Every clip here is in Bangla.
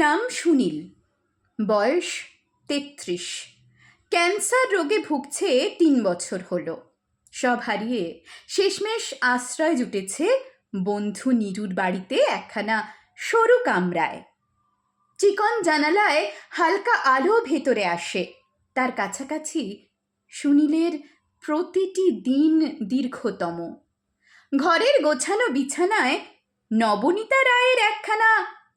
নাম সুনীল, বয়স ৩৩, ক্যান্সার রোগে ভুগছে ৩ বছর হলো। সব হারিয়ে শেষমেশ আশ্রয় জুটেছে বন্ধু নীরুর বাড়িতে একখানা সরু কামরায়। চিকন জানালায় হালকা আলো ভেতরে আসে। তার কাছাকাছি সুনীলের প্রতিটি দিন দীর্ঘতম। ঘরের গোছানো বিছানায় নবনীতা রায়ের একখানা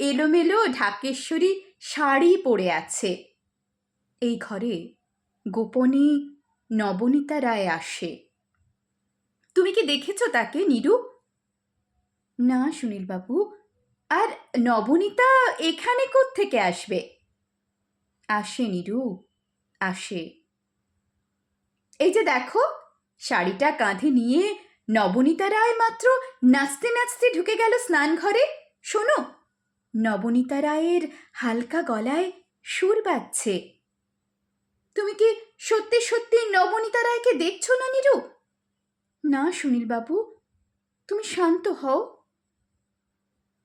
এলোমেলো ঢাকেশ্বরী শাড়ি পরে আছে। এই ঘরে গোপনে নবনীতা রায় আসে। তুমি কি দেখেছ তাকে, নীরু? না সুনীলবাবু, আর নবনীতা এখানে কোত্থেকে আসবে? আসে নীরু, আসে। এই যে দেখো, শাড়িটা কাঁধে নিয়ে নবনীতা রায় মাত্র নাচতে নাচতে ঢুকে গেল স্নান ঘরে। শোনো, নবনীতা রায়ের হালকা গলায় সুর বাজছে। তুমি কি সত্যি সত্যি নবনীতা রায়কে দেখছো না নীরু? না সুনীলবাবু, তুমি শান্ত হও।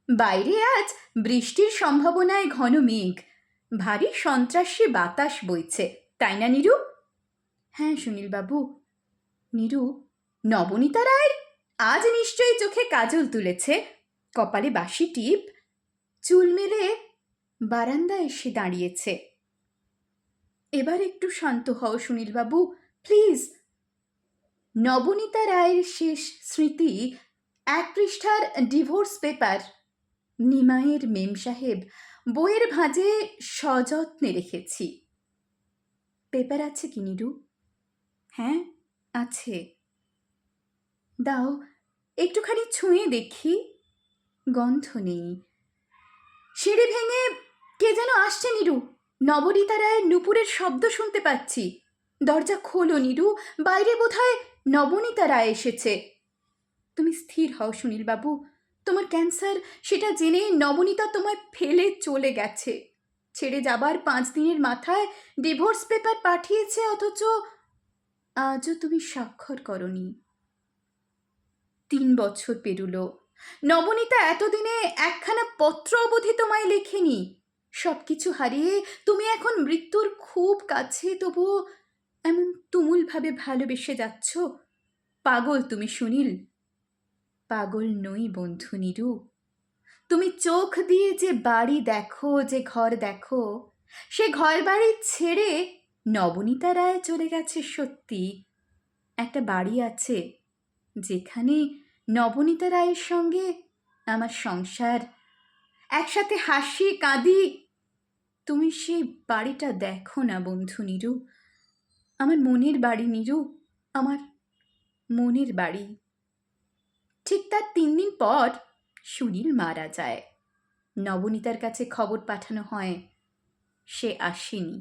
বাইরে আজ বৃষ্টির সম্ভাবনায় ঘন মেঘ, ভারী সন্ত্রাসী বাতাস বইছে, তাই না নীরু? হ্যাঁ সুনীলবাবু। নীরু, নবনীতা রায় আজ নিশ্চয়ই চোখে কাজল তুলেছে, কপালে বাসি টিপ, চুল মেলে বারান্দায় এসে দাঁড়িয়েছে। এবার একটু শান্ত হও সুনীলবাবু, প্লিজ। নবনীতা রায়ের শেষ স্মৃতি 1 পৃষ্ঠার ডিভোর্স পেপার। নিমাইয়ের মেম সাহেব বইয়ের ভাঁজে সযত্নে রেখেছি। পেপার আছে কি নীরু? হ্যাঁ আছে। দাও, একটুখানি ছুঁয়ে দেখি। গন্ধ নেই। সিঁড়ি ভেঙে কে যেন আসছে নীরু। নবনীতা রায়ের নুপুরের শব্দ শুনতে পাচ্ছি। দরজা খোলো নীরু, বাইরে বোধহয় নবনীতা রায় এসেছে। তুমি স্থির হও সুনীলবাবু, তোমার ক্যান্সার সেটা জেনে নবনীতা তোমায় ফেলে চলে গেছে। ছেড়ে যাবার 5 দিনের মাথায় ডিভোর্স পেপার পাঠিয়েছে, অথচ আজও তুমি স্বাক্ষর করনি। 3 বছর পেরুলো, নবনীতা এতদিনে একখানা পত্র অবধি তোমায় লেখেনি। সব কিছু হারিয়ে তুমি এখন মৃত্যুর খুব কাছে, তবুও এমন তুমুলভাবে ভালোবেসে যাচ্ছ। পাগল তুমি সুনীল। পাগল নই বন্ধু নীরু। তুমি চোখ দিয়ে যে বাড়ি দেখো, যে ঘর দেখো, সে ঘর বাড়ি ছেড়ে নবনীতা রায় চলে গেছে সত্যি। একটা বাড়ি আছে যেখানে নবনীতা রায়ের সঙ্গে আমার সংসার, একসাথে হাসি কাঁদি। তুমি সেই বাড়িটা দেখো না বন্ধু নীরু। আমার মনের বাড়ি নীরু, আমার মনের বাড়ি। ঠিক তার 3 দিন পর সুনীল মারা যায়। নবনীতার কাছে খবর পাঠানো হয়, সে আসেনি।